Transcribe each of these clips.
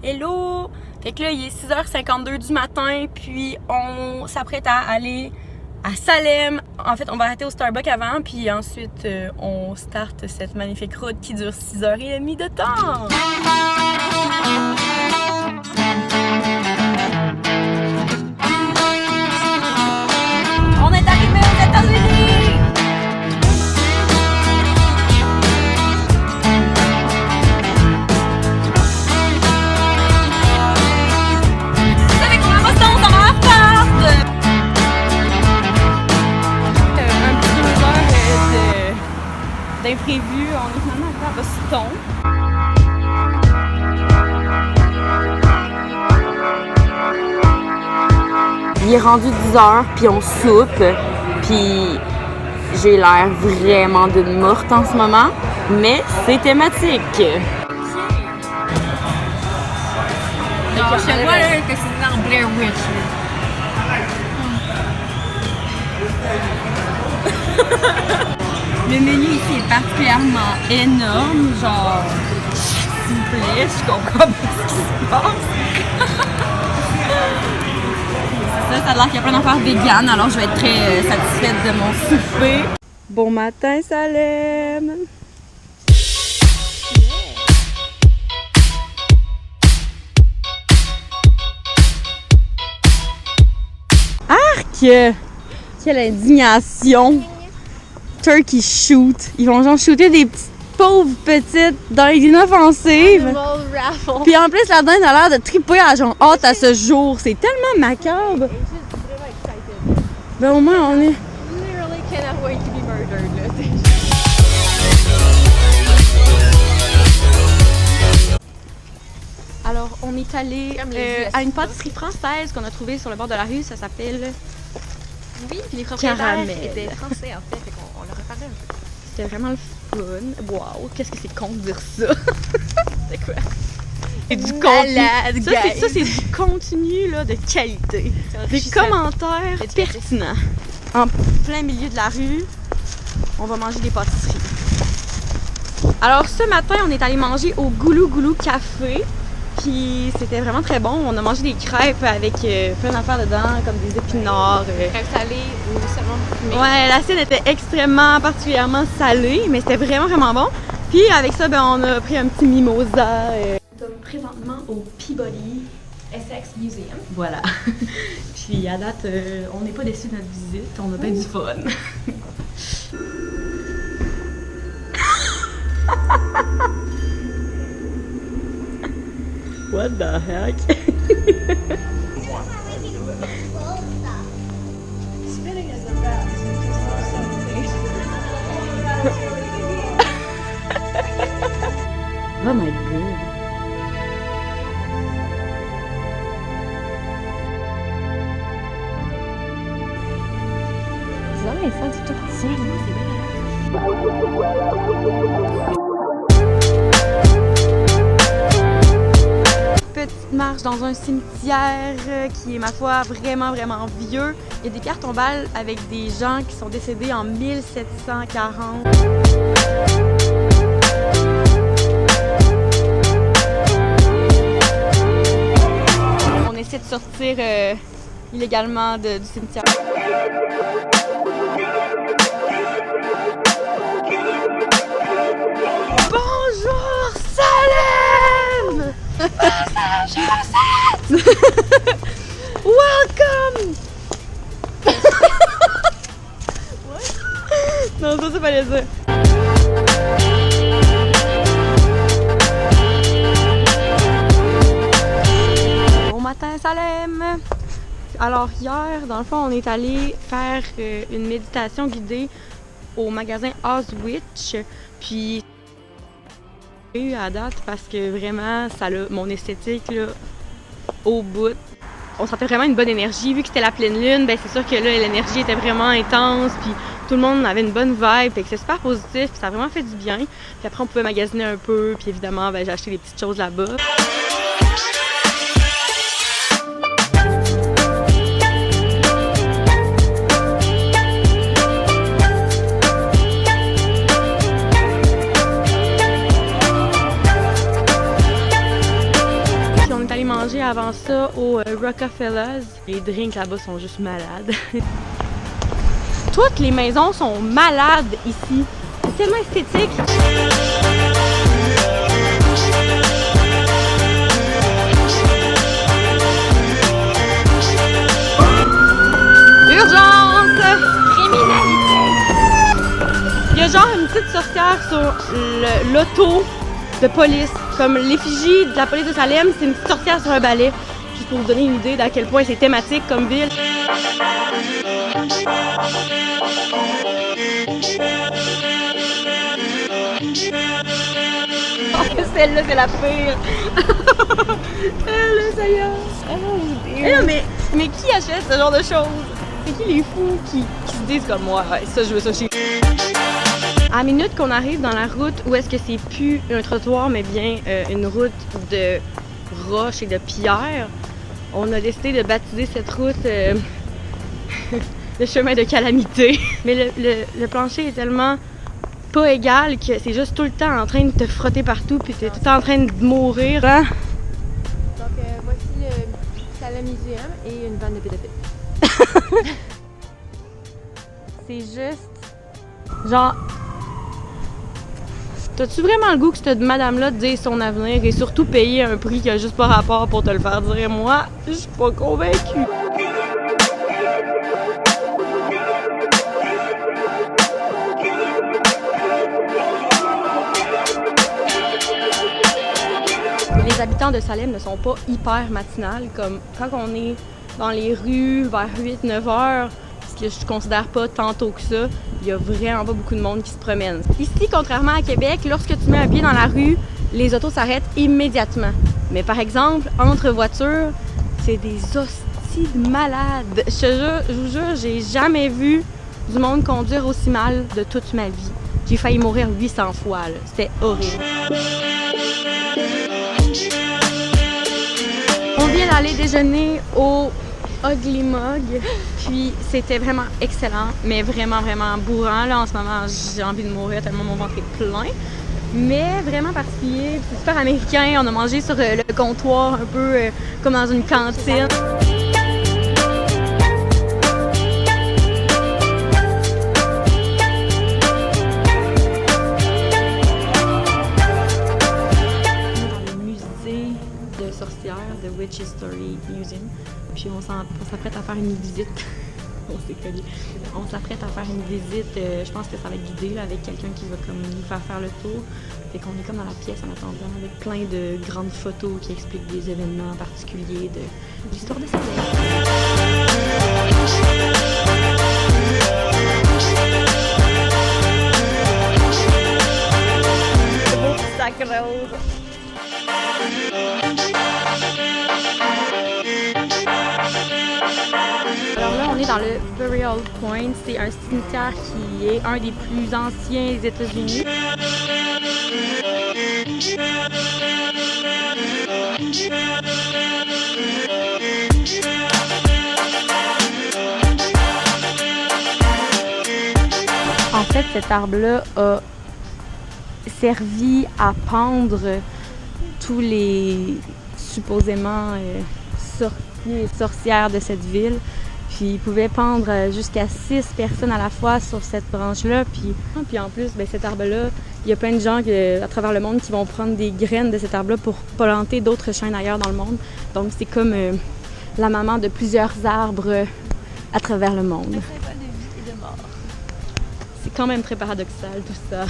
Hello! Fait que là, il est 6h52 du matin, puis on s'apprête à aller à Salem. En fait, on va arrêter au Starbucks avant, puis ensuite, on starte cette magnifique route qui dure 6h30 de temps! On est arrivé aux États-Unis! D'imprévu, on est finalement arrivé à Boston. Il est rendu 10h, puis on soupe, puis j'ai l'air vraiment d'une morte en ce moment, mais c'est thématique. Non, je sais pas là, que c'est dans Blair Witch. Le menu ici est particulièrement énorme, genre, s'il vous plaît, je comprends pas ce qui se passe. C'est ça, ça a l'air qu'il y a plein d'affaires véganes, alors je vais être très satisfaite de mon souper. Bon matin, Salem! Arc! Quelle indignation! Turkey shoot. Ils vont genre shooter des petites pauvres petites dindes inoffensives. Puis en plus, la dinde a l'air de triper à genre hâte à ce jour. C'est tellement macabre. Ben au moins, on est... Literally cannot wait to be murdered, là. Alors, on est allé à une pâtisserie française qu'on a trouvée sur le bord de la rue. Ça s'appelle... Oui, puis les propriétaires Caramel. étaient français en fait qu'on leur a parlé un peu. C'était vraiment le fun. Wow, qu'est-ce que c'est con de dire ça? C'est quoi? C'est du Malade, contenu. Ça, c'est du contenu là, de qualité. Des commentaires pertinents. En plein milieu de la rue, on va manger des pâtisseries. Alors ce matin, on est allé manger au Goulou Goulou Café. Puis c'était vraiment très bon. On a mangé des crêpes avec plein d'affaires dedans, comme des épinards. Crêpes salées ou seulement fumées. Ouais, l'assiette était extrêmement particulièrement salée, mais c'était vraiment vraiment bon. Puis avec ça, ben, on a pris un petit mimosa. Nous sommes présentement au Peabody Essex Museum. Voilà. Puis à date, on n'est pas déçus de notre visite. On a bien du fun. What the heck? Spinning is the best. Oh my god. C'est vraiment les fans du tout petit. Petite marche dans un cimetière qui est, ma foi, vraiment, vraiment vieux. Il y a des pierres tombales avec des gens qui sont décédés en 1740. On essaie de sortir illégalement du cimetière. Bonjour, Salem! Welcome! Non, ça c'est pas les dire. Bon matin, Salem! Alors hier, dans le fond, on est allé faire une méditation guidée au magasin Auschwitz. Puis à date parce que vraiment ça a mon esthétique là, au bout. On sentait vraiment une bonne énergie. Vu que c'était la pleine lune, ben c'est sûr que là l'énergie était vraiment intense, puis tout le monde avait une bonne vibe, fait que c'est super positif, puis ça a vraiment fait du bien. Puis après on pouvait magasiner un peu, puis évidemment ben, j'ai acheté des petites choses là-bas. mangé avant ça au Rockefeller's. Les drinks là-bas sont juste malades. Toutes les maisons sont malades ici. C'est tellement esthétique. Urgence! Criminalité! Il y a genre une petite sorcière sur l'auto de police. Comme l'effigie de la police de Salem, c'est une petite sorcière sur un balai. Juste pour vous donner une idée d'à quel point c'est thématique comme ville. Celle-là, c'est la pire. Elle, ça y est. Oh, mais qui achète ce genre de choses? C'est qui les fous qui se disent comme moi, ouais, ça, je veux ça chez. À la minute qu'on arrive dans la route où est-ce que c'est plus un trottoir, mais bien une route de roches et de pierres, on a décidé de baptiser cette route le chemin de calamité. Mais le plancher est tellement pas égal que c'est juste tout le temps en train de te frotter partout puis t'es tout le temps en train de mourir. Hein? Donc voici le Salem Museum et une bande de pédophiles. C'est juste genre, t'as-tu vraiment le goût que cette madame-là te dise son avenir et surtout payer un prix qui a juste pas rapport pour te le faire dire? Moi, je suis pas convaincue. Les habitants de Salem ne sont pas hyper matinales, comme quand on est dans les rues vers 8-9 heures, ce que je considère pas tant tôt que ça, il y a vraiment pas beaucoup de monde qui se promène. Ici, contrairement à Québec, lorsque tu mets un pied dans la rue, les autos s'arrêtent immédiatement. Mais par exemple, entre voitures, c'est des hosties de malades. Je vous jure, j'ai jamais vu du monde conduire aussi mal de toute ma vie. J'ai failli mourir 800 fois, là. C'était horrible. On vient d'aller déjeuner au Ugly Mug, puis c'était vraiment excellent, mais vraiment, vraiment bourrant. Là, en ce moment, j'ai envie de mourir tellement mon ventre est plein. Mais vraiment particulier, c'est super américain. On a mangé sur le comptoir, un peu comme dans une cantine. The Witch History Museum. Puis on s'apprête à faire une visite. On s'est connus. On s'apprête à faire une visite. Je pense que ça va être guidé là, avec quelqu'un qui va comme nous faire le tour. Fait qu'on est comme dans la pièce en attendant avec plein de grandes photos qui expliquent des événements particuliers de l'histoire de Salem. C'est beau petit sac rose. Alors là, on est dans le Burial Point. C'est un cimetière qui est un des plus anciens des États-Unis. En fait, cet arbre-là a servi à pendre tous les supposément sorciers et sorcières de cette ville. Puis ils pouvaient pendre jusqu'à 6 personnes à la fois sur cette branche-là. Puis en plus, ben, cet arbre-là, il y a plein de gens à travers le monde qui vont prendre des graines de cet arbre-là pour planter d'autres chênes ailleurs dans le monde. Donc c'est comme la maman de plusieurs arbres à travers le monde. Un symbole de vie et de mort. C'est quand même très paradoxal tout ça.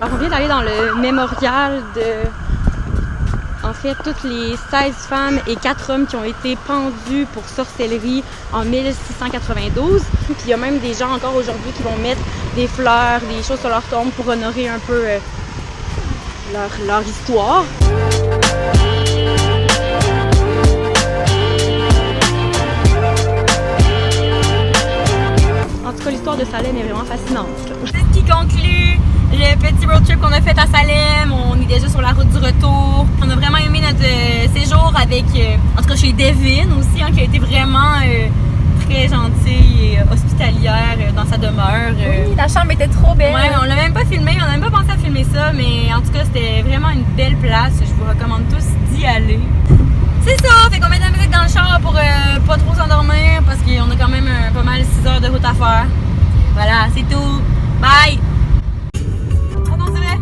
Alors, on vient d'aller dans le mémorial de, en fait, toutes les 16 femmes et 4 hommes qui ont été pendus pour sorcellerie en 1692. Puis il y a même des gens encore aujourd'hui qui vont mettre des fleurs, des choses sur leur tombe pour honorer un peu leur histoire. En tout cas, l'histoire de Salem est vraiment fascinante. C'est ce qui conclut le petit road trip qu'on a fait à Salem. On est déjà sur la route du retour. On a vraiment aimé notre séjour avec, en tout cas chez Devin aussi, hein, qui a été vraiment très gentille et hospitalière dans sa demeure. Oui, la chambre était trop belle. Ouais, on l'a même pas filmé, on n'a même pas pensé à filmer ça, mais en tout cas, c'était vraiment une belle place. Je vous recommande tous d'y aller. C'est ça, fait qu'on met de la musique dans le char pour pas trop s'endormir parce qu'on a quand même pas mal 6 heures de route à faire. Voilà, c'est tout. Bye! Ah non, c'est vrai!